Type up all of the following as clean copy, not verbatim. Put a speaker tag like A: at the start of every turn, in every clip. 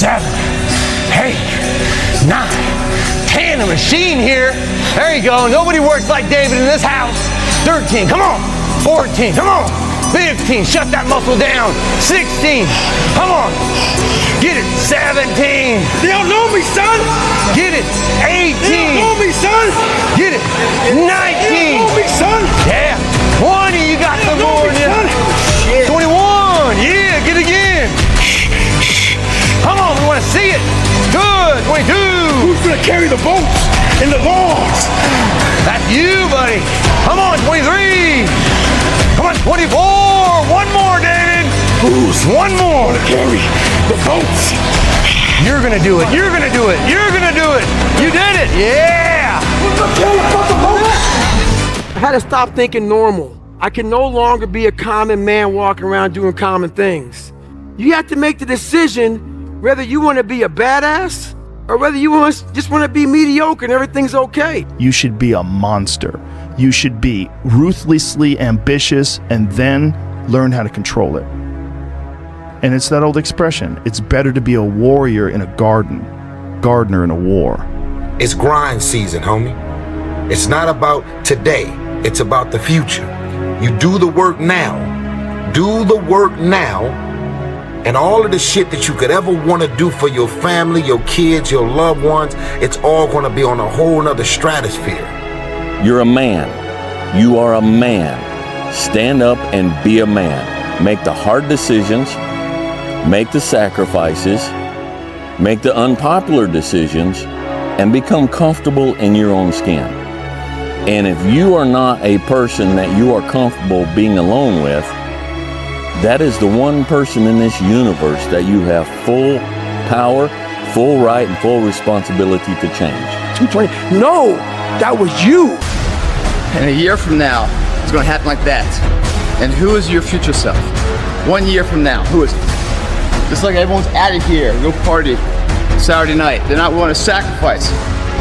A: 7, 8, 9, 10. A machine here. There you go. Nobody works like David in this house. 13. Come on. 14. Come on. 15. Shut that muscle down. 16. Come on. Get it. 17.
B: They don't know me, son.
A: Get it. 18.
B: They don't know me, son.
A: Get it. 19.
B: They don't know me, son.
A: Yeah. 20. You got some more in you. 21. Yeah. Get it again. Come on. We want to see it. Good. 22.
B: Who's going to carry the boats and the logs?
A: That's you, buddy. Come on. 23. Come on. 24. One more, David.
B: Who's
A: one more?
B: going to carry the boats?
A: You're going to do it. You're going to do it. You're going to do it. You did it. Yeah.
C: I had to stop thinking normal. I can no longer be a common man walking around doing common things. You have to make the decision whether you want to be a badass or whether you just want to be mediocre and everything's okay.
D: You should be a monster. You should be ruthlessly ambitious and then learn how to control it. And it's that old expression, it's better to be a warrior in a gardener in a war.
E: It's grind season, homie. It's not about today, it's about the future. You do the work now. Do the work now, and all of the shit that you could ever want to do for your family, your kids, your loved ones, it's all going to be on a whole nother stratosphere.
F: You're a man. You are a man. Stand up and be a man. Make the hard decisions. Make the sacrifices. Make the unpopular decisions. And become comfortable in your own skin. And if you are not a person that you are comfortable being alone with, that is the one person in this universe that you have full power, full right, and full responsibility to change.
C: 220. No, that was you.
G: And a year from now, it's going to happen like that. And who is your future self? 1 year from now, who is it? Just like everyone's out of here, go party Saturday night. They're not willing to sacrifice.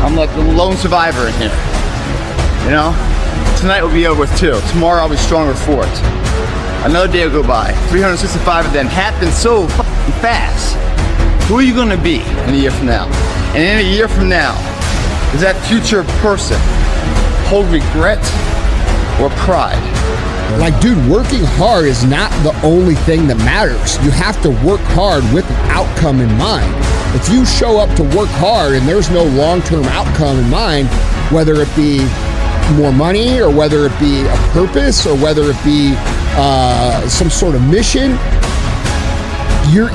G: I'm like the lone survivor in here. You know? Tonight will be over with too. Tomorrow I'll be stronger for it. Another day will go by. 365 of them happen so fast. Who are you going to be in a year from now? And in a year from now, does that future person hold regret or pride?
H: Like, dude, working hard is not the only thing that matters. You have to work hard with an outcome in mind. If you show up to work hard and there's no long-term outcome in mind, whether it be more money or whether it be a purpose or whether it be some sort of mission, you're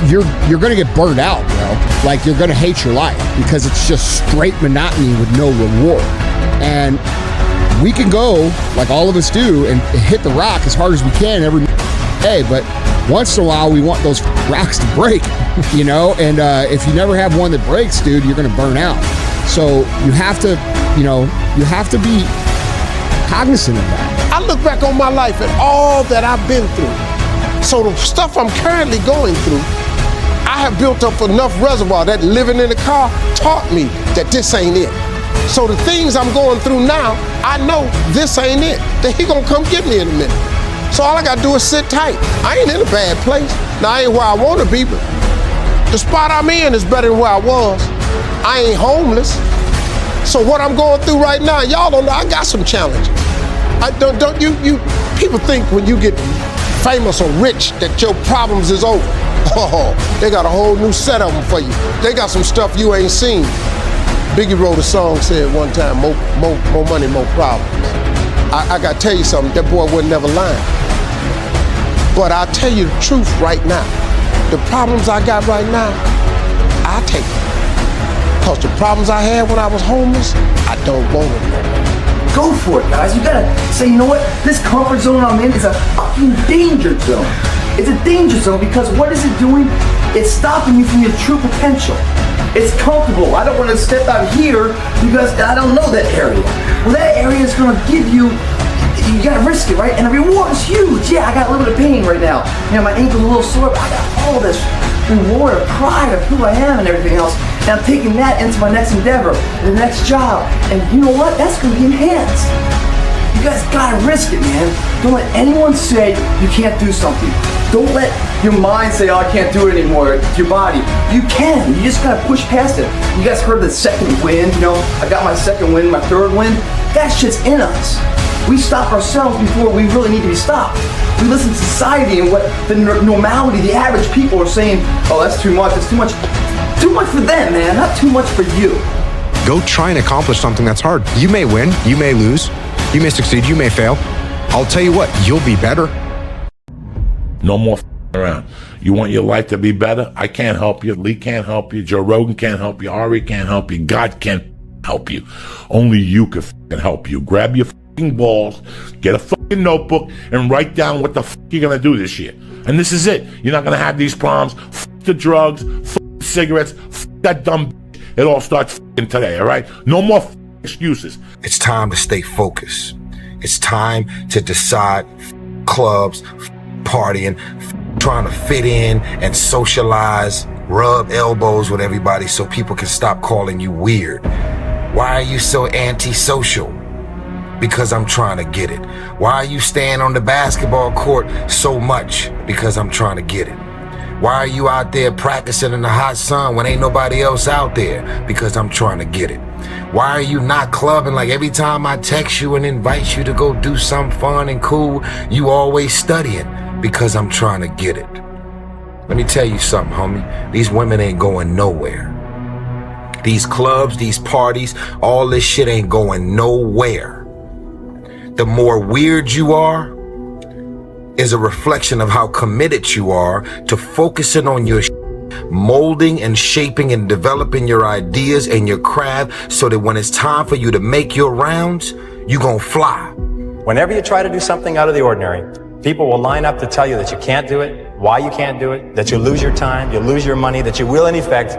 H: gonna get burned out, bro. Like, you're gonna hate your life because it's just straight monotony with no reward. And we can go, like all of us do, and hit the rock as hard as we can every day, but once in a while we want those rocks to break, you know? And if you never have one that breaks, dude, you're gonna burn out. So you have to, you have to be cognizant of that.
I: I look back on my life and all that I've been through. So the stuff I'm currently going through, I have built up enough reservoir that living in the car taught me that this ain't it. So the things I'm going through now, I know this ain't it. That he gonna come get me in a minute. So all I gotta do is sit tight. I ain't in a bad place. Now I ain't where I wanna be, but the spot I'm in is better than where I was. I ain't homeless. So what I'm going through right now, y'all don't know, I got some challenges. People think when you get famous or rich that your problems is over. Oh, they got a whole new set of them for you. They got some stuff you ain't seen. Biggie wrote a song, said one time, more money, more problems. I gotta tell you something, that boy wasn't never lying. But I'll tell you the truth right now. The problems I got right now, I take them. Because the problems I had when I was homeless, I don't want them no more.
J: Go for it, guys. You gotta say, you know what? This comfort zone I'm in is a fucking danger zone. It's a danger zone because what is it doing? It's stopping you from your true potential. It's comfortable. I don't want to step out here because I don't know that area. Well, that area is going to give you gotta risk it, right? And the reward is huge. Yeah, I got a little bit of pain right now. You know, my ankle's a little sore, but I got all this reward of pride of who I am and everything else. And I'm taking that into my next endeavor, the next job. And you know what? That's going to be enhanced. You guys gotta risk it, man. Don't let anyone say you can't do something. Don't let your mind say, oh, I can't do it anymore. It's your body. You can. You just gotta push past it. You guys heard the second wind, you know? I got my second wind, my third wind. That shit's in us. We stop ourselves before we really need to be stopped. We listen to society and what the normality, the average people are saying, oh, that's too much, it's too much. Too much for them, man, not too much for you.
K: Go try and accomplish something that's hard. You may win, you may lose, you may succeed, you may fail. I'll tell you what, you'll be better.
L: No more around. You want your life to be better? I can't help you. Lee can't help you. Joe Rogan can't help you. Ari can't help you. God can't help you. Only you can help you. Grab your balls, get a notebook, and write down what the you're gonna do this year. And this is it. You're not gonna have these problems. The drugs, the cigarettes, that dumb. It all starts today. All right. No more excuses.
E: It's time to stay focused. It's time to decide clubs, partying, trying to fit in and socialize, rub elbows with everybody so people can stop calling you weird. Why are you so antisocial? Because I'm trying to get it. Why are you staying on the basketball court so much? Because I'm trying to get it. Why are you out there practicing in the hot sun when ain't nobody else out there? Because I'm trying to get it. Why are you not clubbing like every time I text you and invite you to go do something fun and cool, you always studying? Because I'm trying to get it. Let me tell you something, homie. These women ain't going nowhere. These clubs, these parties, all this shit ain't going nowhere. The more weird you are is a reflection of how committed you are to focusing on your molding and shaping and developing your ideas and your craft so that when it's time for you to make your rounds, you gonna fly.
M: Whenever you try to do something out of the ordinary, people will line up to tell you that you can't do it, why you can't do it, that you'll lose your time, you'll lose your money, that you will in effect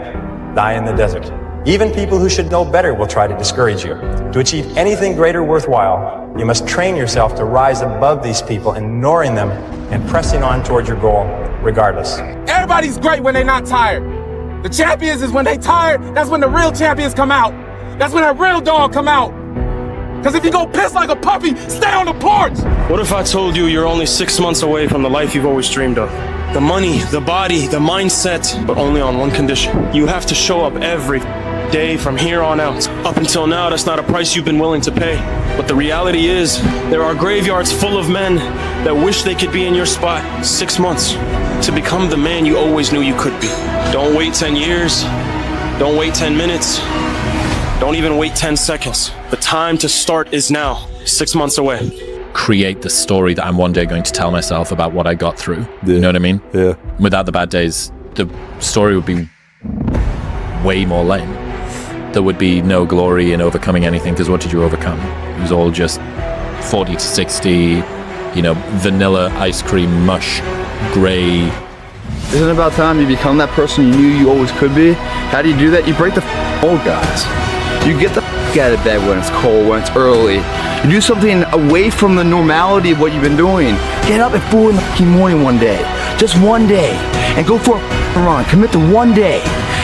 M: die in the desert. Even people who should know better will try to discourage you. To achieve anything greater worthwhile, you must train yourself to rise above these people, ignoring them and pressing on towards your goal regardless.
B: Everybody's great when they're not tired. The champions is when they tired, that's when the real champions come out. That's when that real dog come out. Because if you go piss like a puppy, stay on the porch.
N: What if I told you you're only 6 months away from the life you've always dreamed of? The money, the body, the mindset, but only on one condition. You have to show up every day from here on out. Up until now, that's not a price you've been willing to pay. But the reality is, there are graveyards full of men that wish they could be in your spot. 6 months to become the man you always knew you could be. Don't wait 10 years. Don't wait 10 minutes. Don't even wait 10 seconds. The time to start is now. 6 months away.
O: Create the story that I'm one day going to tell myself about what I got through. Yeah. You know what I mean?
P: Yeah.
O: Without the bad days, the story would be way more lame. There would be no glory in overcoming anything, because what did you overcome? It was all just 40 to 60, vanilla ice cream, mush, gray.
G: Isn't it about time you become that person you knew you always could be? How do you do that? You break the old guys. You get the out of bed when it's cold, when it's early. You do something away from the normality of what you've been doing. Get up at 4 in the morning one day, just one day, and go for a run. Commit to one day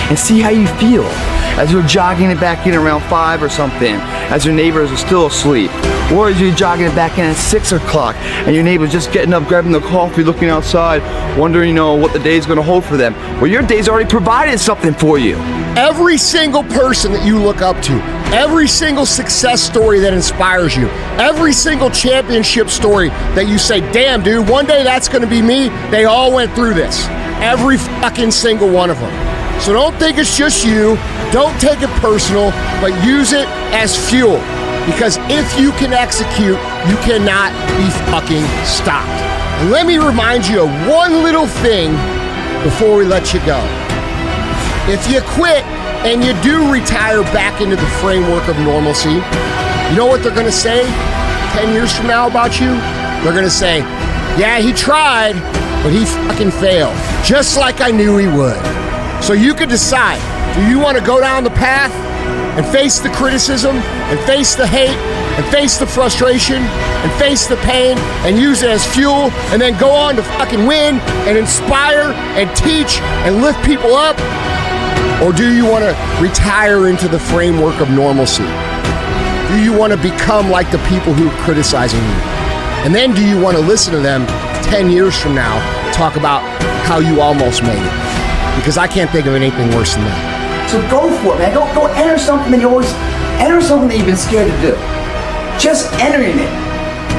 G: and see how you feel as you're jogging it back in around 5 or something, as your neighbors are still asleep. Or as you're jogging it back in at 6 o'clock and your neighbor's just getting up, grabbing the coffee, looking outside, wondering, what the day's gonna hold for them. Well, your day's already provided something for you.
H: Every single person that you look up to, every single success story that inspires you, every single championship story that you say, damn dude, one day that's gonna be me, they all went through this. Every fucking single one of them. So don't think it's just you, don't take it personal, but use it as fuel. Because if you can execute, you cannot be fucking stopped. And let me remind you of one little thing before we let you go. If you quit and you do retire back into the framework of normalcy, you know what they're gonna say 10 years from now about you? They're gonna say, yeah, he tried, but he fucking failed. Just like I knew he would. So you can decide, do you wanna go down the path and face the criticism, and face the hate, and face the frustration, and face the pain, and use it as fuel, and then go on to fucking win, and inspire, and teach, and lift people up? Or do you want to retire into the framework of normalcy? do you want to become like the people who are criticizing you? And then do you want to listen to them 10 years from now talk about how you almost made it? Because I can't think of anything worse than that.
J: So go for it, man. Go enter something that you've been scared to do. Just entering it,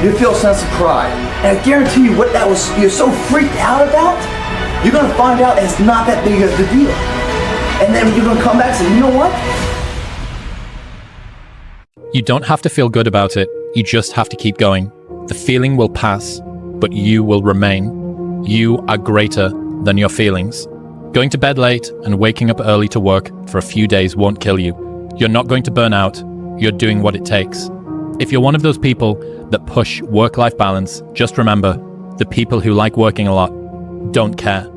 J: you feel a sense of pride. And I guarantee you what you're so freaked out about, you're gonna find out it's not that big of a deal. And then you're gonna come back and say, you know what?
O: You don't have to feel good about it. You just have to keep going. The feeling will pass, but you will remain. You are greater than your feelings. Going to bed late and waking up early to work for a few days won't kill you. You're not going to burn out. You're doing what it takes. If you're one of those people that push work-life balance, just remember, the people who like working a lot don't care.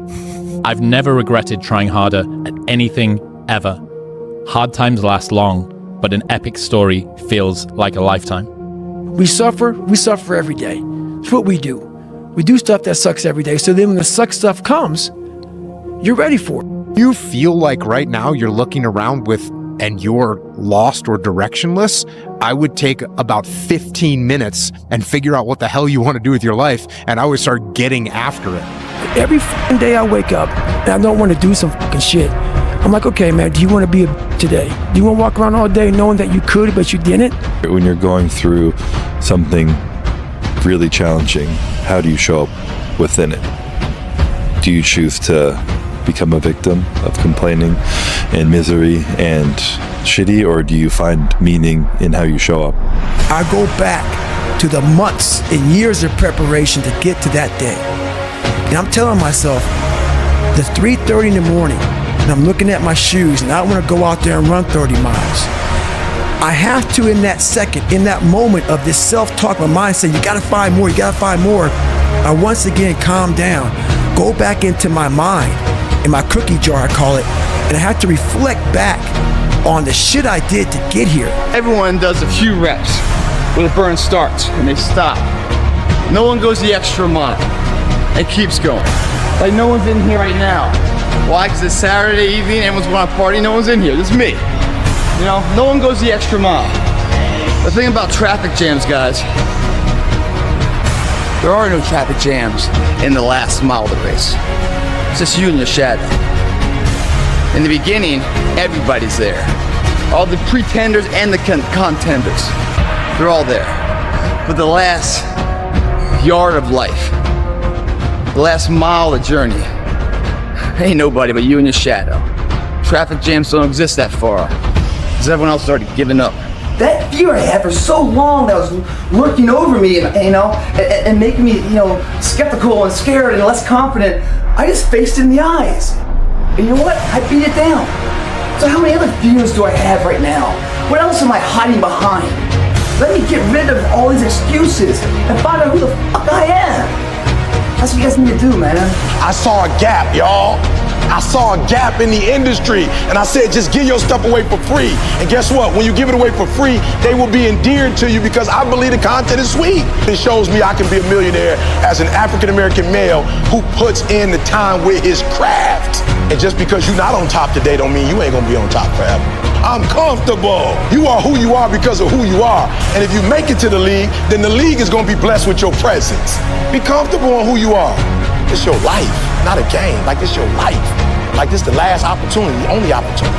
O: I've never regretted trying harder at anything ever. Hard times last long, but an epic story feels like a lifetime.
C: We suffer every day. It's what we do. We do stuff that sucks every day, so then when the suck stuff comes, you're ready for it.
K: You feel like right now you're looking around and you're lost or directionless, I would take about 15 minutes and figure out what the hell you want to do with your life, and I would start getting after it.
C: Every fucking day I wake up and I don't want to do some fucking shit. I'm like, okay, man, do you want to be a today? Do you want to walk around all day knowing that you could, but you didn't?
P: When you're going through something really challenging, how do you show up within it? Do you choose to become a victim of complaining and misery and shitty, or do you find meaning in how you show up?
C: I go back to the months and years of preparation to get to that day. And I'm telling myself, the 3:30 in the morning, and I'm looking at my shoes, and I want to go out there and run 30 miles. I have to, in that second, in that moment of this self-talk, my mind saying, you gotta find more, you gotta find more. I once again calm down, go back into my mind, in my cookie jar, I call it, and I have to reflect back on the shit I did to get here.
G: Everyone does a few reps where the burn starts and they stop. No one goes the extra mile and keeps going. Like no one's in here right now. Why? Because it's Saturday evening, everyone's going to party, no one's in here, just me. You know, no one goes the extra mile. The thing about traffic jams, guys, there are no traffic jams in the last mile of the race. It's just you and your shadow. In the beginning, everybody's there. All the pretenders and the contenders, they're all there. But the last yard of life, the last mile of the journey, ain't nobody but you and your shadow. Traffic jams don't exist that far, because everyone else has already given up.
J: That fear I had for so long that was lurking over me, and making me, skeptical and scared and less confident, I just faced it in the eyes. And you know what? I beat it down. So how many other fears do I have right now? What else am I hiding behind? Let me get rid of all these excuses and find out who the fuck I am. That's what you guys need to do, man.
B: I saw a gap, y'all. I saw a gap in the industry, and I said, just give your stuff away for free. And guess what? When you give it away for free, they will be endeared to you because I believe the content is sweet. It shows me I can be a millionaire as an African-American male who puts in the time with his craft. And just because you're not on top today don't mean you ain't gonna be on top forever. I'm comfortable. You are who you are because of who you are. And if you make it to the league, then the league is gonna be blessed with your presence. Be comfortable on who you are. It's your life, not a game. Like it's your life. Like this the last opportunity, the only opportunity.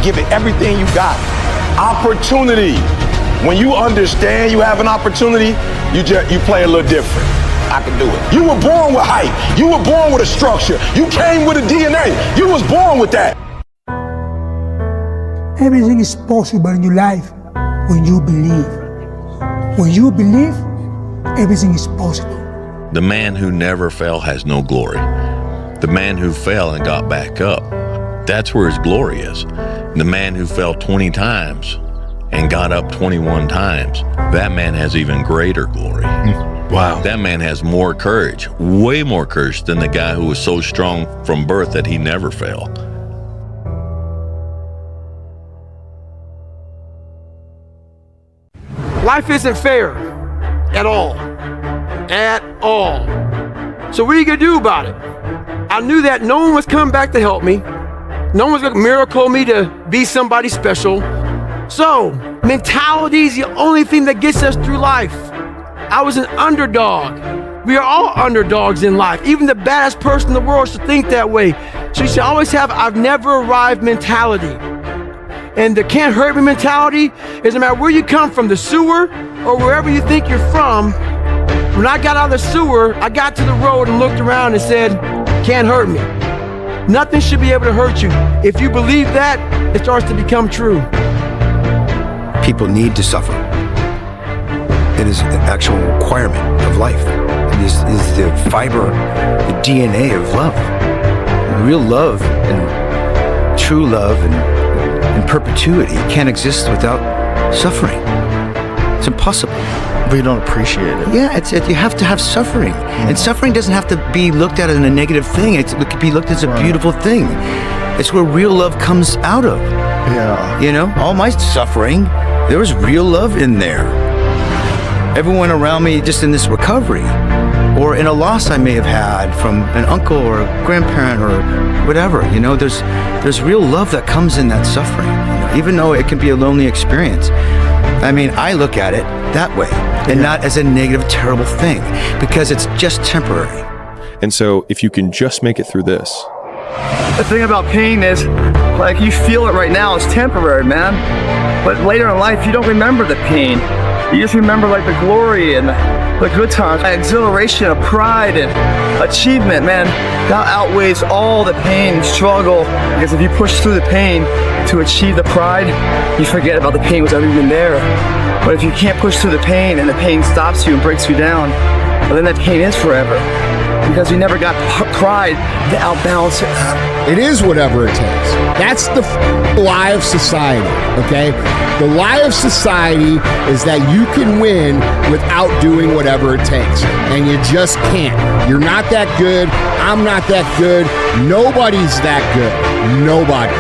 B: Give it everything you got. Opportunity. When you understand you have an opportunity, you play a little different. I can do it. You were born with height. You were born with a structure. You came with a DNA. You was born with that.
Q: Everything is possible in your life when you believe. When you believe, everything is possible.
R: The man who never fell has no glory. The man who fell and got back up, that's where his glory is. The man who fell 20 times and got up 21 times, that man has even greater glory. Wow. That man has more courage, way more courage than the guy who was so strong from birth that he never fell.
C: Life isn't fair at all. At all. So what are you gonna do about it? I knew that no one was coming back to help me. No one's gonna miracle me to be somebody special. So, mentality is the only thing that gets us through life. I was an underdog. We are all underdogs in life. Even the baddest person in the world should think that way. So you should always have I've never arrived mentality. And the can't hurt me mentality is no matter where you come from, the sewer or wherever you think you're from. When I got out of the sewer, I got to the road and looked around and said, can't hurt me. Nothing should be able to hurt you. If you believe that, it starts to become true.
S: People need to suffer. It is an actual requirement of life. It is the fiber, the DNA of love. Real love and true love and perpetuity can't exist without suffering. It's impossible.
D: But you don't appreciate it.
S: Yeah, you have to have suffering. And suffering doesn't have to be looked at as a negative thing. It could be looked at as a beautiful thing. It's where real love comes out of.
D: Yeah.
S: You know, all my suffering, there was real love in there. Everyone around me just in this recovery, or in a loss I may have had from an uncle or a grandparent or whatever, you know, there's real love that comes in that suffering, you know, even though it can be a lonely experience. I mean, I look at it that way and not as a negative, terrible thing, because it's just temporary.
T: And so if you can just make it through this.
G: The thing about pain is, like, you feel it right now, it's temporary, man. But later in life, you don't remember the pain. You just remember like the glory and the good times, the exhilaration of pride and achievement, man. That outweighs all the pain, struggle. Because if you push through the pain to achieve the pride, you forget about the pain was ever even there. But if you can't push through the pain and the pain stops you and breaks you down, well, then that pain is forever. Because you never got pride to outbalance it.
H: It is whatever it takes. That's the lie of society, okay? The lie of society is that you can win without doing whatever it takes. And you just can't. You're not that good. I'm not that good. Nobody's that good. Nobody.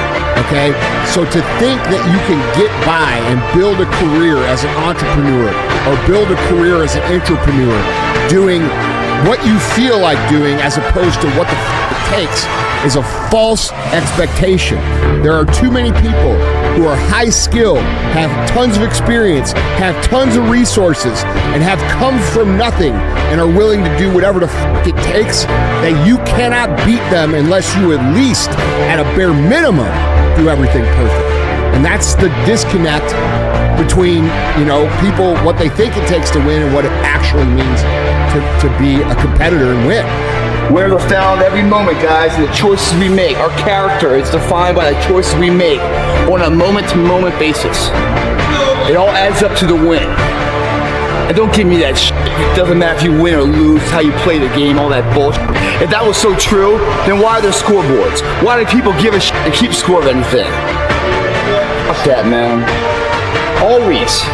H: Okay? So to think that you can get by and build a career as an entrepreneur or build a career as an entrepreneur doing what you feel like doing as opposed to what the it takes is a false expectation. There are too many people who are high skilled, have tons of experience, have tons of resources, and have come from nothing and are willing to do whatever the it takes, that you cannot beat them unless you at least, at a bare minimum, do everything perfect. And that's the disconnect between, you know, people, what they think it takes to win and what it actually means to be a competitor and win.
G: We're found every moment, guys, and the choices we make. Our character is defined by the choices we make on a moment-to-moment basis. It all adds up to the win. And don't give me that shit. It doesn't matter if you win or lose, how you play the game, all that bullshit. If that was so true, then why are there scoreboards? Why do people give a shit and keep score of anything? Fuck that, man. Always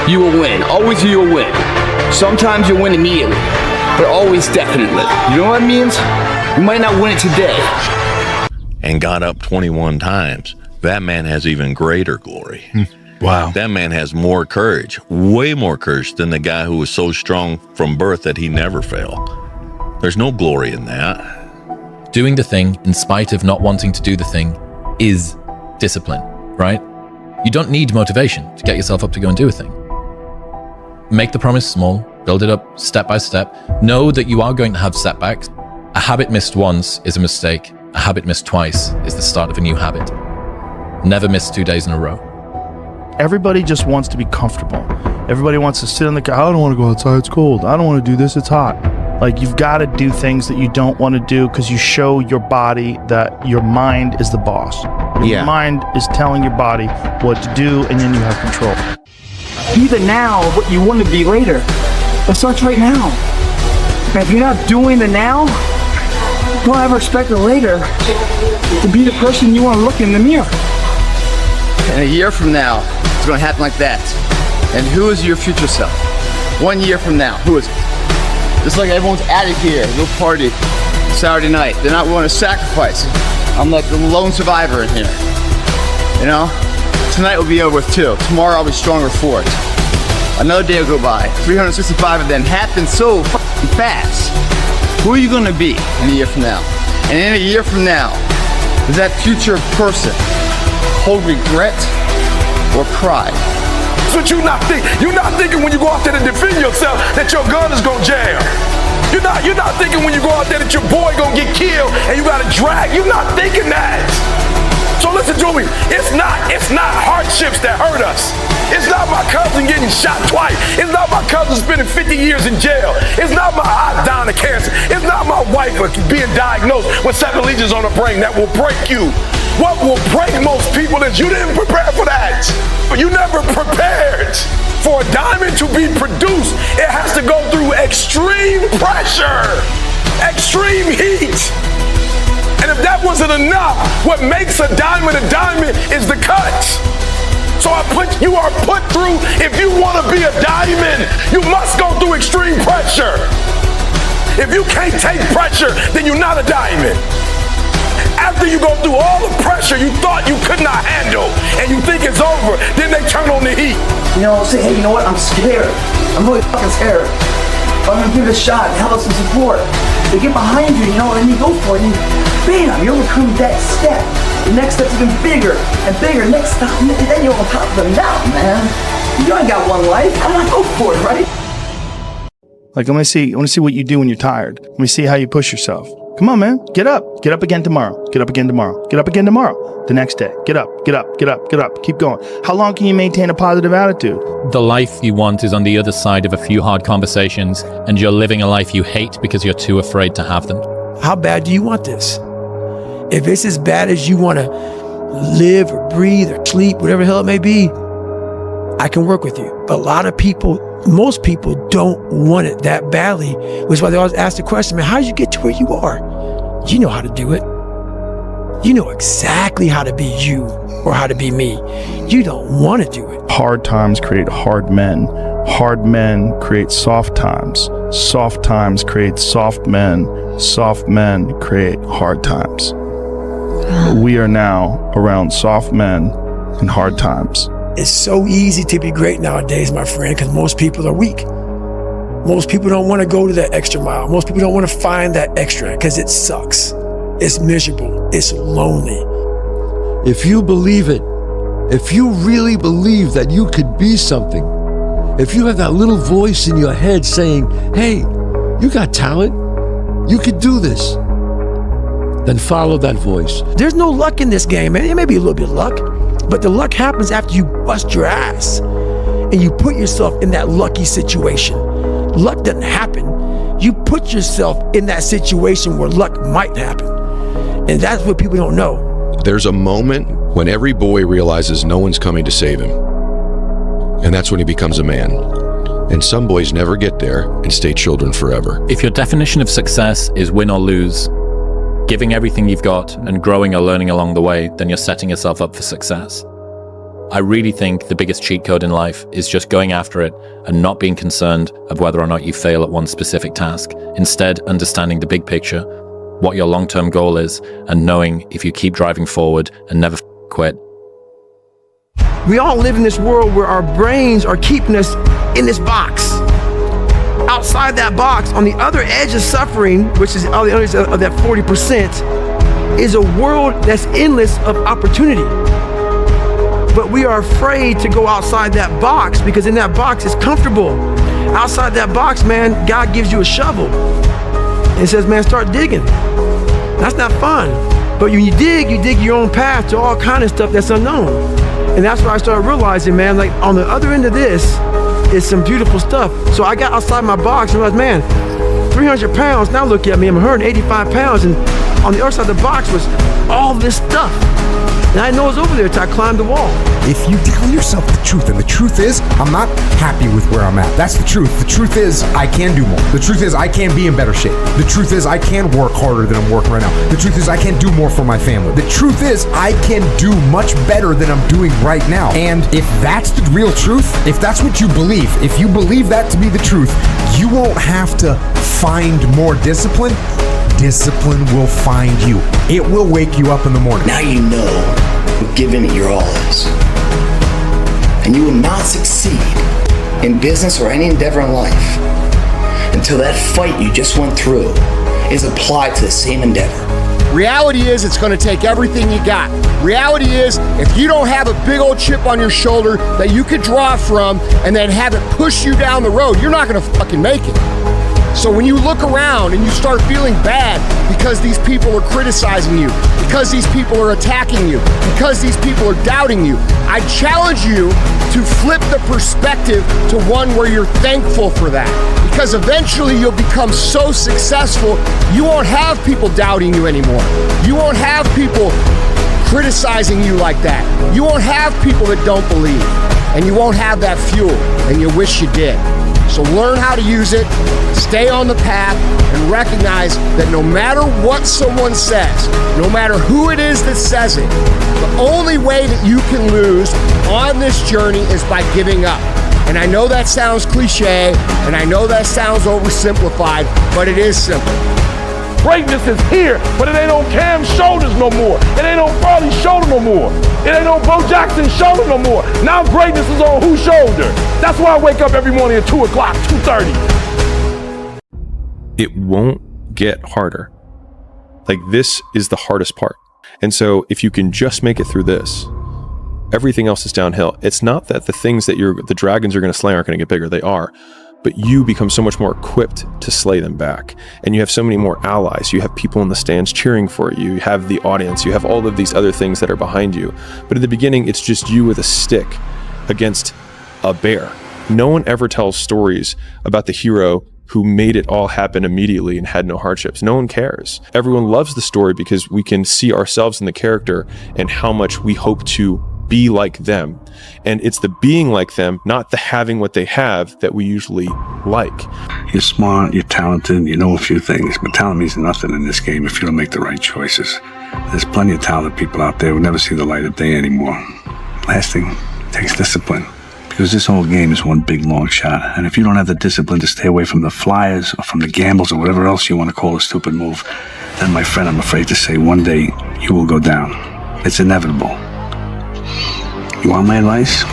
G: you will win. Always you will win. Sometimes you'll win immediately, but always definitely. You know what it means? You might not win it today.
R: And got up 21 times. That man has even greater glory.
D: Wow.
R: That man has more courage, way more courage than the guy who was so strong from birth that he never failed. There's no glory in that.
O: Doing the thing in spite of not wanting to do the thing is discipline, right? You don't need motivation to get yourself up to go and do a thing. Make the promise small, build it up step by step. Know that you are going to have setbacks. A habit missed once is a mistake. A habit missed twice is the start of a new habit. Never miss 2 days in a row.
D: Everybody just wants to be comfortable. Everybody wants to sit on the couch. I don't want to go outside, it's cold. I don't want to do this, it's hot. Like, you've got to do things that you don't want to do because you show your body that your mind is the boss. Your mind is telling your body what to do, and then you have control.
J: Be the now what you want to be later. It starts right now. And if you're not doing the now, don't ever expect the later to be the person you want to look in the mirror.
G: And a year from now, it's going to happen like that. And who is your future self? 1 year from now, who is it? Just like everyone's at it here, we'll party Saturday night. They're not willing to sacrifice. I'm like the lone survivor in here. You know? Tonight will be over with too. Tomorrow I'll be stronger for it. Another day will go by. 365 of them happen so fucking fast. Who are you going to be in a year from now? And in a year from now, does that future person hold regret or pride.
B: That's what you're not thinking. You're not thinking when you go out there to defend yourself that your gun is gonna jam. You're not thinking when you go out there that your boy gonna get killed and you gotta drag. You're not thinking that. So listen to me. It's not hardships that hurt us. It's not my cousin getting shot twice. It's not my cousin spending 50 years in jail. It's not my aunt dying of cancer. It's not my wife being diagnosed with 7 lesions on her brain that will break you. What will break most people is you didn't prepare for that. You never prepared. For a diamond to be produced, it has to go through extreme pressure, extreme heat. And if that wasn't enough, what makes a diamond is the cuts. So you are put through, if you want to be a diamond, you must go through extreme pressure. If you can't take pressure, then you're not a diamond. After you go through all the pressure you thought you could not handle and you think it's over, then they turn on the heat.
J: You know, say, hey, you know what? I'm scared. I'm really fucking scared. I'm gonna give it a shot and help us some support. They get behind you, you know, and you go for it, and bam, you overcome that step. The next step's even bigger and bigger. Next step, and then you're on top of the mountain, man. You ain't got one life. I'm not go for it, right?
D: Like, I want to see what you do when you're tired. Let me see how you push yourself. Come on, man. Get up. Get up again tomorrow. Get up again tomorrow. Get up again tomorrow. The next day. Get up. Get up. Get up. Get up. Keep going. How long can you maintain a positive attitude?
O: The life you want is on the other side of a few hard conversations, and you're living a life you hate because you're too afraid to have them.
C: How bad do you want this? If it's as bad as you want to live or breathe or sleep, whatever the hell it may be, I can work with you. But a lot of people, most people don't want it that badly, which is why they always ask the question, man, how did you get to where you are? You know how to do it. You know exactly how to be you or how to be me. You don't want to do it.
D: Hard times create hard men. Hard men create soft times. Soft times create soft men. Soft men create hard times. We are now around soft men in hard times.
C: It's so easy to be great nowadays, my friend, because most people are weak. Most people don't want to go to that extra mile. Most people don't want to find that extra because it sucks. It's miserable. It's lonely.
U: If you believe it, if you really believe that you could be something, if you have that little voice in your head saying, hey, you got talent, you could do this, then follow that voice.
C: There's no luck in this game, man. It may be a little bit of luck, but the luck happens after you bust your ass and you put yourself in that lucky situation. Luck doesn't happen. You put yourself in that situation where luck might happen. And that's what people don't know.
V: There's a moment when every boy realizes no one's coming to save him. And that's when he becomes a man. And some boys never get there and stay children forever.
O: If your definition of success is win or lose, giving everything you've got and growing or learning along the way, then you're setting yourself up for success. I really think the biggest cheat code in life is just going after it and not being concerned of whether or not you fail at one specific task. Instead, understanding the big picture, what your long-term goal is, and knowing if you keep driving forward and never quit.
C: We all live in this world where our brains are keeping us in this box. Outside that box, on the other edge of suffering, which is on the other edge of that 40%, is a world that's endless of opportunity. But we are afraid to go outside that box because in that box it's comfortable. Outside that box, man, God gives you a shovel and says, man, start digging. That's not fun. But when you dig your own path to all kind of stuff that's unknown. And that's where I started realizing, man, like on the other end of this is some beautiful stuff. So I got outside my box and realized, man, 300 pounds, now look at me, I'm 185 pounds, and on the other side of the box was all this stuff. And I know it's over there until I climbed the wall.
W: If you tell yourself the truth, and the truth is, I'm not happy with where I'm at. That's the truth. The truth is, I can do more. The truth is, I can be in better shape. The truth is, I can work harder than I'm working right now. The truth is, I can do more for my family. The truth is, I can do much better than I'm doing right now. And if that's the real truth, if that's what you believe, if you believe that to be the truth, you won't have to find more discipline. Discipline will find you. It will wake you up in the morning.
J: Now you know what giving it your all is. And you will not succeed in business or any endeavor in life until that fight you just went through is applied to the same endeavor.
H: Reality is it's gonna take everything you got. Reality is if you don't have a big old chip on your shoulder that you could draw from and then have it push you down the road, you're not gonna fucking make it. So when you look around and you start feeling bad because these people are criticizing you, because these people are attacking you, because these people are doubting you, I challenge you to flip the perspective to one where you're thankful for that. Because eventually you'll become so successful, you won't have people doubting you anymore. You won't have people criticizing you like that. You won't have people that don't believe. And you won't have that fuel, and you wish you did. So learn how to use it, stay on the path, and recognize that no matter what someone says, no matter who it is that says it, the only way that you can lose on this journey is by giving up. And I know that sounds cliche, and I know that sounds oversimplified, but it is simple.
B: Greatness is here, but it ain't on Cam's shoulders no more. It ain't on Farley's shoulder no more. It ain't on Bo Jackson's shoulder no more. Now greatness is on whose shoulder? That's why I wake up every morning at 2 o'clock, 2:30.
T: It won't get harder. Like, this is the hardest part. And so if you can just make it through this, everything else is downhill. It's not that the things that the dragons you're going to slay aren't going to get bigger. They are. But you become so much more equipped to slay them back. And you have so many more allies. You have people in the stands cheering for you. You have the audience. You have all of these other things that are behind you. But in the beginning, it's just you with a stick against a bear. No one ever tells stories about the hero who made it all happen immediately and had no hardships. No one cares. Everyone loves the story because we can see ourselves in the character and how much we hope to be like them. And it's the being like them, not the having what they have, that we usually like.
A: You're smart, you're talented, you know a few things, but talent means nothing in this game if you don't make the right choices. There's plenty of talented people out there who never see the light of day anymore. Last thing, it takes discipline. Because this whole game is one big long shot. And if you don't have the discipline to stay away from the flyers or from the gambles or whatever else you want to call a stupid move, then my friend, I'm afraid to say one day you will go down. It's inevitable. You want my advice?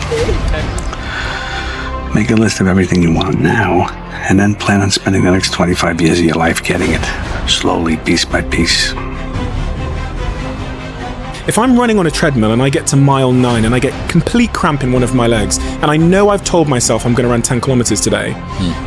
A: Make a list of everything you want now, and then plan on spending the next 25 years of your life getting it. Slowly, piece by piece.
F: If I'm running on a treadmill and I get to mile 9 and I get complete cramp in one of my legs, and I know I've told myself I'm going to run 10 kilometers today,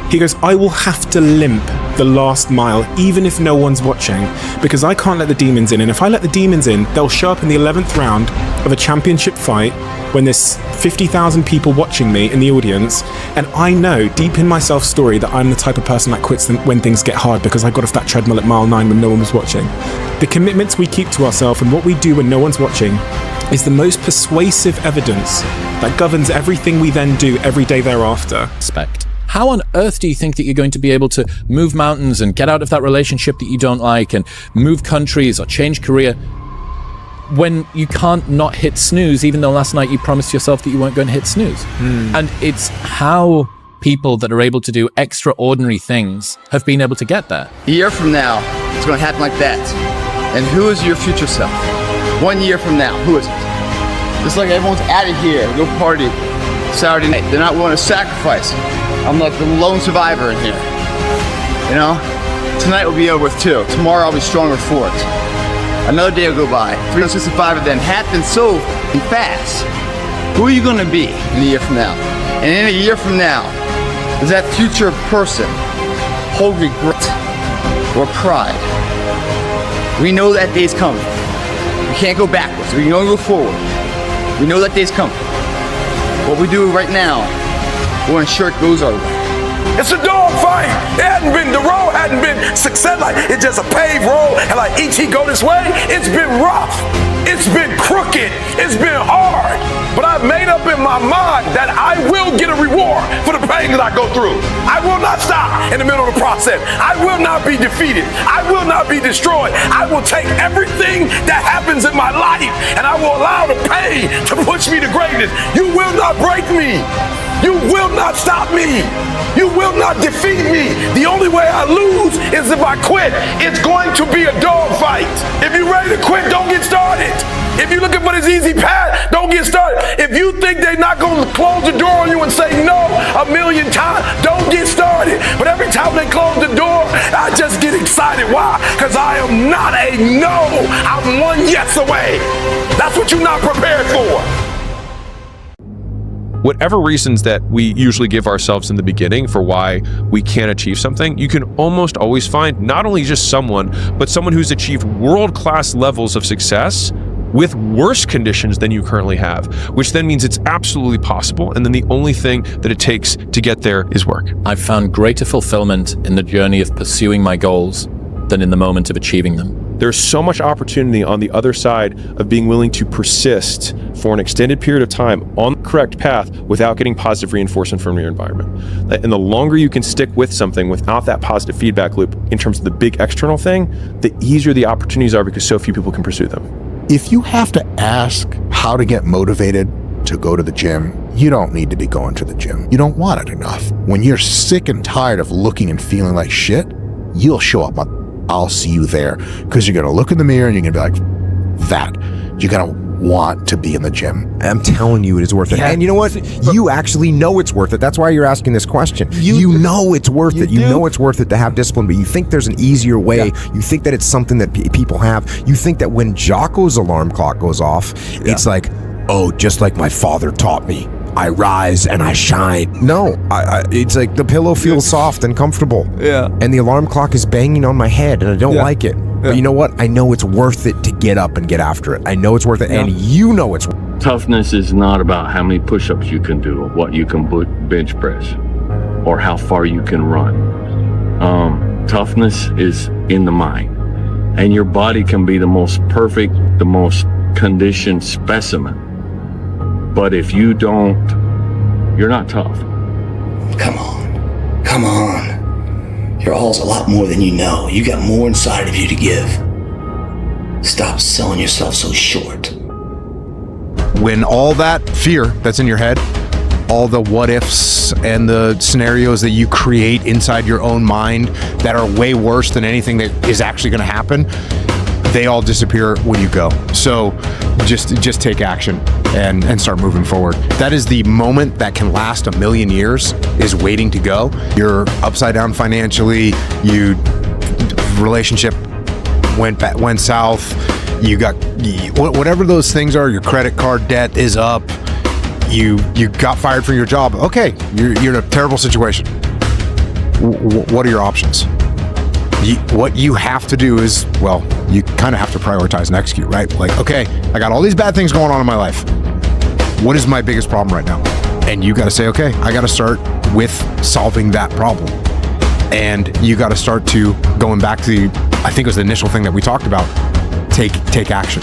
F: he goes, I will have to limp the last mile, even if no one's watching, because I can't let the demons in. And if I let the demons in, they'll show up in the 11th round of a championship fight when there's 50,000 people watching me in the audience, and I know deep in my self-story that I'm the type of person that quits when things get hard because I got off that treadmill at mile 9 when no one was watching. The commitments we keep to ourselves and what we do when no one's watching is the most persuasive evidence that governs everything we then do every day thereafter.
O: How on earth do you think that you're going to be able to move mountains and get out of that relationship that you don't like and move countries or change career when you can't not hit snooze, even though last night you promised yourself that you weren't going to hit snooze? And it's how people that are able to do extraordinary things have been able to get there.
G: A year from now, it's going to happen like that. And who is your future self? 1 year from now, who is it? Just like everyone's out of here, go party Saturday night. They're not willing to sacrifice. I'm like the lone survivor in here. You know? Tonight will be over with too. Tomorrow I'll be stronger for it. Another day will go by. 365 of them have been so fast. Who are you going to be in a year from now? And in a year from now, does that future person hold regret or pride? We know that day's coming. We can't go backwards. We can only go forward. We know that day's coming. What we do right now will ensure it goes our way.
B: It's a dog fight. The road hadn't been success. Like, it's just a paved road, and like each he go this way, it's been rough. It's been crooked. It's been hard. But I've made up in my mind that I will get a reward for the pain that I go through. I will not stop in the middle of the process. I will not be defeated. I will not be destroyed. I will take everything that happens in my life, and I will allow the pain to push me to greatness. You will not break me. You will not stop me. You will not defeat me. The only way I lose is if I quit. It's going to be a dog fight. If you're ready to quit, don't get started. If you're looking for this easy path, don't get started. If you think they're not going to close the door on you and say no a million times, don't get started. But every time they close the door, I I just get excited. Why? Because I am not a no. I'm one yes away. That's what you're not prepared for.
T: Whatever reasons that we usually give ourselves in the beginning for why we can't achieve something, you can almost always find not only just someone, but someone who's achieved world-class levels of success with worse conditions than you currently have, which then means it's absolutely possible. And then the only thing that it takes to get there is work.
O: I've found greater fulfillment in the journey of pursuing my goals than in the moment of achieving them.
T: There's so much opportunity on the other side of being willing to persist for an extended period of time on the correct path without getting positive reinforcement from your environment. And the longer you can stick with something without that positive feedback loop in terms of the big external thing, the easier the opportunities are because so few people can pursue them.
E: If you have to ask how to get motivated to go to the gym, you don't need to be going to the gym. You don't want it enough. When you're sick and tired of looking and feeling like shit, you'll show up on I'll see you there, because you're gonna look in the mirror and you're gonna be like, that. You're gonna want to be in the gym.
W: I'm telling you, it is worth it. And you know what? You actually know it's worth it. That's why you're asking this question. You know it's worth it. You know it's worth it to have discipline, but you think there's an easier way. Yeah. You think that it's something that people have. You think that when Jocko's alarm clock goes off, it's like, oh, just like my father taught me. I rise and I shine. No, it's like the pillow feels soft and comfortable. Yeah. And the alarm clock is banging on my head and I don't like it. Yeah. But you know what? I know it's worth it to get up and get after it. I know it's worth it, and you know it's worth it.
I: Toughness is not about how many push-ups you can do or what you can bench press or how far you can run. Toughness is in the mind. And your body can be the most perfect, the most conditioned specimen. But if you don't, you're not tough.
J: Come on. Your all's a lot more than you know. You got more inside of you to give. Stop selling yourself so short.
K: When all that fear that's in your head, all the what ifs and the scenarios that you create inside your own mind that are way worse than anything that is actually going to happen, they all disappear when you go. So just take action and start moving forward. That is the moment that can last 1,000,000 years, is waiting to go. You're upside down financially, relationship went south, you got whatever those things are, your credit card debt is up, you got fired from your job. Okay, you're in a terrible situation. What are your options? What you have to do is, well, you kind of have to prioritize and execute, right? Like, okay, I got all these bad things going on in my life. What is my biggest problem right now? And you got to say, okay, I got to start with solving that problem. And you got to start to going back to I think it was the initial thing that we talked about. Take action.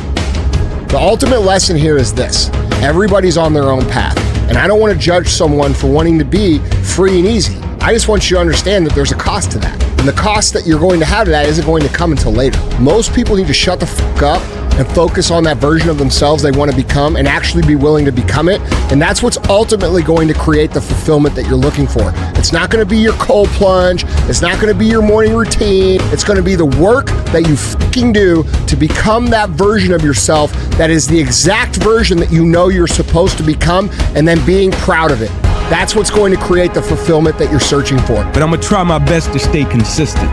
H: The ultimate lesson here is this: everybody's on their own path, and I don't want to judge someone for wanting to be free and easy. I just want you to understand that there's a cost to that. And the cost that you're going to have to that isn't going to come until later. Most people need to shut the fuck up and focus on that version of themselves they want to become and actually be willing to become it. And that's what's ultimately going to create the fulfillment that you're looking for. It's not going to be your cold plunge. It's not going to be your morning routine. It's going to be the work that you fucking do to become that version of yourself that is the exact version that you know you're supposed to become, and then being proud of it. That's what's going to create the fulfillment that you're searching for.
L: But I'm gonna try my best to stay consistent,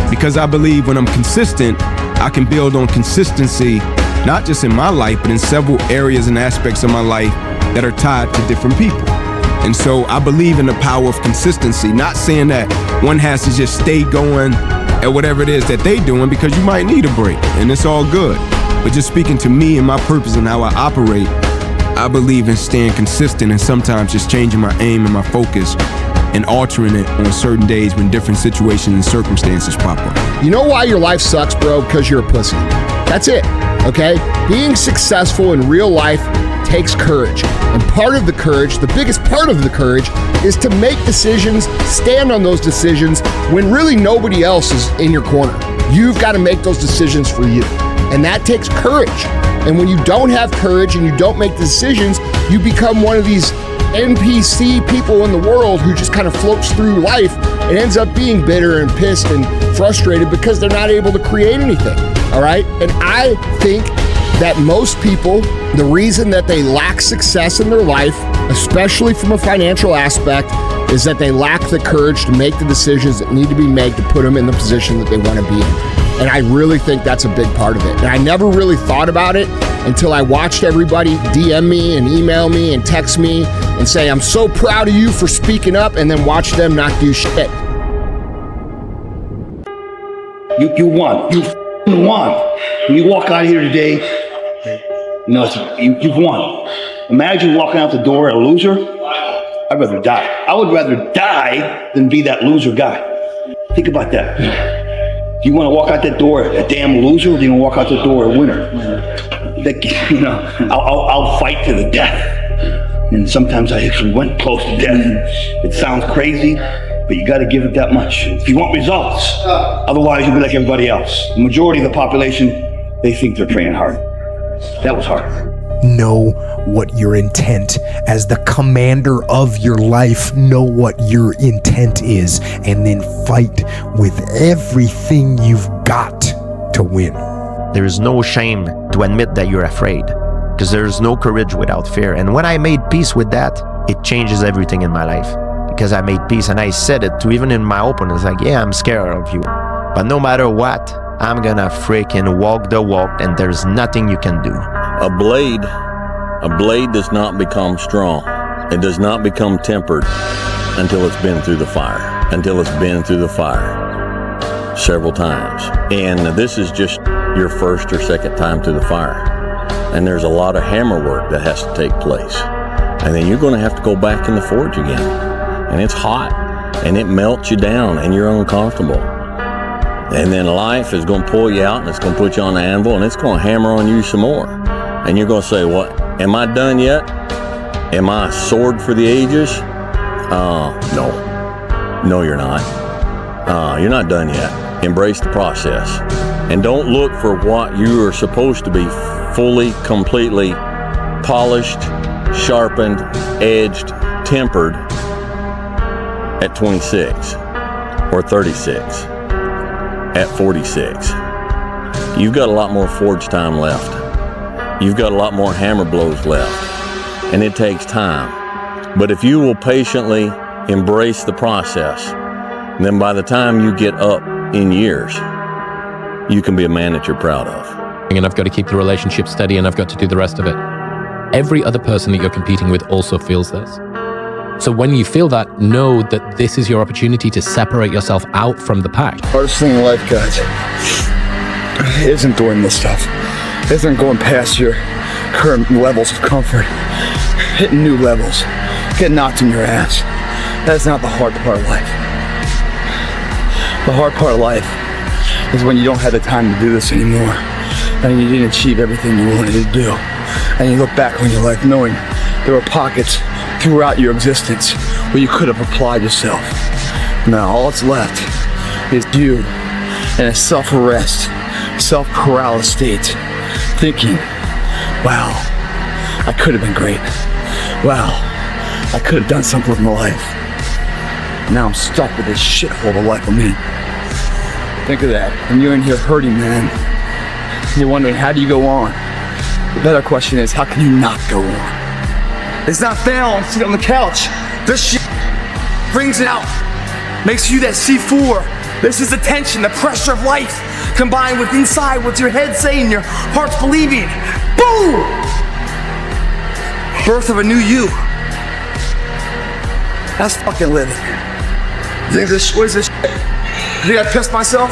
L: because I believe when I'm consistent, I can build on consistency, not just in my life, but in several areas and aspects of my life that are tied to different people. And so I believe in the power of consistency, not saying that one has to just stay going at whatever it is that they're doing, because you might need a break and it's all good. But just speaking to me and my purpose and how I operate, I believe in staying consistent and sometimes just changing my aim and my focus and altering it on certain days when different situations and circumstances pop up.
H: You know why your life sucks, bro? Because you're a pussy. That's it, okay? Being successful in real life takes courage. And part of the courage, the biggest part of the courage, is to make decisions, stand on those decisions when really nobody else is in your corner. You've got to make those decisions for you. And that takes courage. And when you don't have courage and you don't make decisions, you become one of these NPC people in the world who just kind of floats through life and ends up being bitter and pissed and frustrated because they're not able to create anything, all right? And I think that most people, the reason that they lack success in their life, especially from a financial aspect, is that they lack the courage to make the decisions that need to be made to put them in the position that they want to be in. And I really think that's a big part of it. And I never really thought about it until I watched everybody DM me and email me and text me and say, I'm so proud of you for speaking up, and then watch them not do shit.
M: You won. You won. When you walk out of here today, you know, you've won. Imagine walking out the door a loser. I'd rather die. I would rather die than be that loser guy. Think about that. Do you want to walk out that door a damn loser, or do you want to walk out the door a winner? You know, I'll fight to the death. And sometimes I actually went close to death. It sounds crazy, but you got to give it that much if you want results. Otherwise, you'll be like everybody else. The majority of the population, they think they're praying hard. That was hard.
W: Know what your intent, as the commander of your life, know what your intent is, and then fight with everything you've got to win.
N: There is no shame to admit that you're afraid, because there's no courage without fear. And when I made peace with that, it changes everything in my life, because I made peace. And I said it to even in my opponents, like, yeah, I'm scared of you, but no matter what, I'm gonna freaking walk the walk, and there's nothing you can do.
R: A blade does not become strong. It does not become tempered until it's been through the fire, several times. And this is just your first or second time through the fire. And there's a lot of hammer work that has to take place. And then you're going to have to go back in the forge again. And it's hot, and it melts you down, and you're uncomfortable. And then life is going to pull you out, and it's going to put you on the anvil, and it's going to hammer on you some more. And you're going to say, what, am I done yet? Am I a sword for the ages? No, you're not. You're not done yet. Embrace the process. And don't look for what you are supposed to be fully, completely polished, sharpened, edged, tempered at 26 or 36, at 46. You've got a lot more forge time left. You've got a lot more hammer blows left, and it takes time. But if you will patiently embrace the process, then by the time you get up in years, you can be a man that you're proud of.
O: And I've got to keep the relationship steady, and I've got to do the rest of it. Every other person that you're competing with also feels this. So when you feel that, know that this is your opportunity to separate yourself out from the pack.
P: Hardest thing in life, guys, isn't doing this stuff. Isn't going past your current levels of comfort, hitting new levels, getting knocked in your ass. That's not the hard part of life. The hard part of life is when you don't have the time to do this anymore, and you didn't achieve everything you wanted to do. And you look back on your life knowing there were pockets throughout your existence where you could have applied yourself. Now all that's left is you in a self-arrest, self-paralysis state, thinking, wow, I could have been great. Wow, I could have done something with my life. Now I'm stuck with this shithole of life I'm in. Think of that. And you're in here hurting, man. You're wondering, how do you go on? The better question is, how can you not go on? It's not found sitting on the couch. This shit brings it out. Makes you that C4. This is the tension, the pressure of life, combined with inside what's your head saying, your heart's believing. Boom! Birth of a new you. That's fucking living. You think this, what is this shit? You think I pissed myself?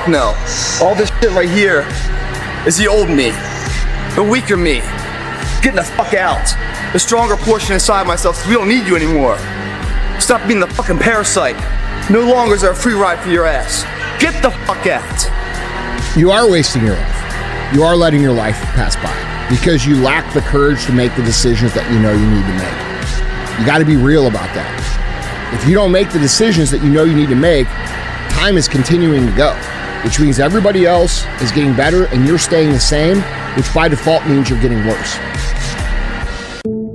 P: No. All this shit right here is the old me. The weaker me. Getting the fuck out. The stronger portion inside myself, so we don't need you anymore. Stop being the fucking parasite. No longer is there a free ride for your ass. Get the fuck out.
H: You are wasting your life. You are letting your life pass by because you lack the courage to make the decisions that you know you need to make. You got to be real about that. If you don't make the decisions that you know you need to make, time is continuing to go, which means everybody else is getting better and you're staying the same, which by default means you're getting worse.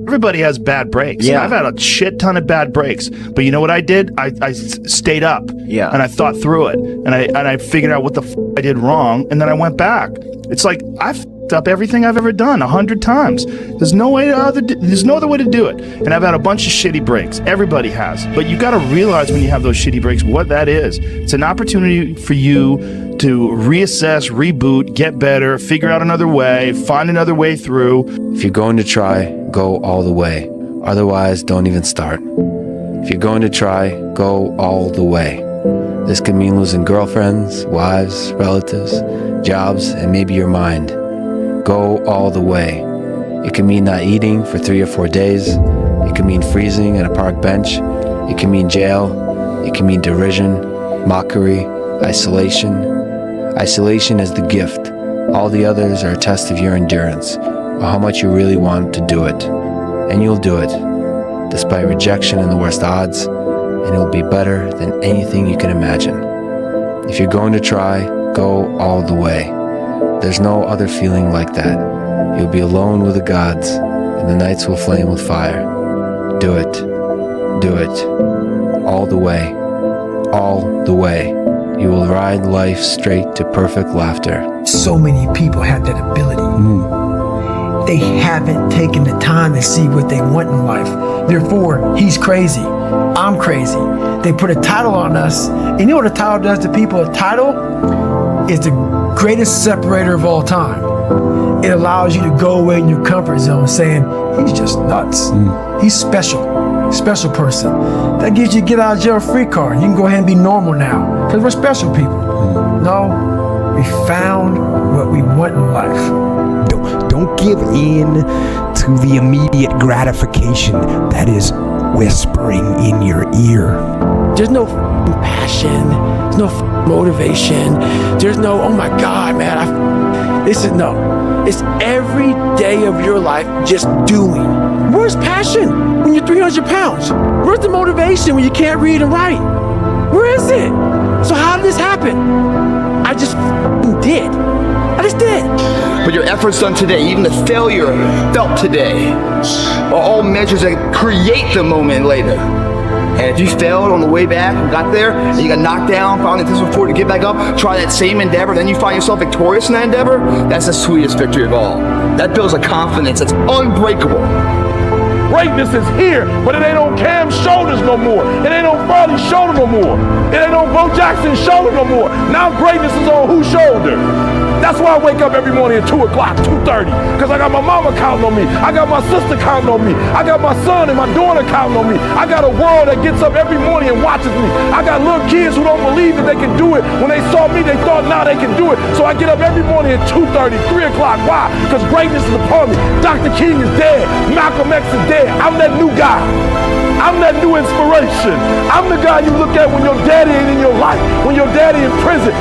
D: Everybody has bad breaks.
S: Yeah.
D: I've had a shit ton of bad breaks, but you know what I did? I stayed up.
S: Yeah.
D: And I thought through it, and I figured out what the I did wrong, and then I went back. It's like I've up everything I've ever done 100 times. There's no other way to do it. And I've had a bunch of shitty breaks. Everybody has. But you got to realize when you have those shitty breaks what that is. It's an opportunity for you to reassess, reboot, get better, figure out another way, find another way through.
Q: If you're going to try, go all the way. Otherwise, don't even start. If you're going to try, go all the way. This could mean losing girlfriends, wives, relatives, jobs, and maybe your mind. Go all the way. It can mean not eating for 3 or 4 days. It can mean freezing at a park bench. It can mean jail. It can mean derision, mockery, isolation. Isolation is the gift. All the others are a test of your endurance, or how much you really want to do it. And you'll do it, despite rejection and the worst odds, and it'll be better than anything you can imagine. If you're going to try, go all the way. There's no other feeling like that. You'll be alone with the gods, and the nights will flame with fire. Do it. Do it. All the way. All the way. You will ride life straight to perfect laughter.
C: So many people have that ability. They haven't taken the time to see what they want in life. Therefore, he's crazy. I'm crazy. They put a title on us. And you know what a title does to people? A title is the greatest separator of all time. It allows you to go away in your comfort zone saying, he's just nuts. He's special. Special person. That gives you a get out of jail free card. You can go ahead and be normal now. Because we're special people. No, we found what we want in life.
W: Don't give in to the immediate gratification that is whispering in your ear.
C: There's no passion. There's no motivation. There's no, oh my God, man. It's every day of your life just doing. Where's passion when you're 300 pounds? Where's the motivation when you can't read and write? Where is it? So how did this happen? I just did. I just did.
G: But your efforts done today, even the failure felt today, are all measures that create the moment later. And if you failed on the way back and got there, and you got knocked down, found the intestinal fluid to get back up, try that same endeavor, then you find yourself victorious in that endeavor, that's the sweetest victory of all. That builds a confidence that's unbreakable.
B: Greatness is here, but it ain't on Cam's shoulders no more. It ain't on Farley's shoulder no more. It ain't on Bo Jackson's shoulder no more. Now greatness is on whose shoulder? That's why I wake up every morning at 2 o'clock, 2:30, because I got my mama counting on me. I got my sister counting on me. I got my son and my daughter counting on me. I got a world that gets up every morning and watches me. I got little kids who don't believe that they can do it. When they saw me, they thought, now they can do it. So I get up every morning at 2:30, 3 o'clock. Why? Because greatness is upon me. Dr. King is dead. Malcolm X is dead. I'm that new guy. I'm that new inspiration. I'm the guy you look at when your daddy ain't in your life, when your daddy in prison.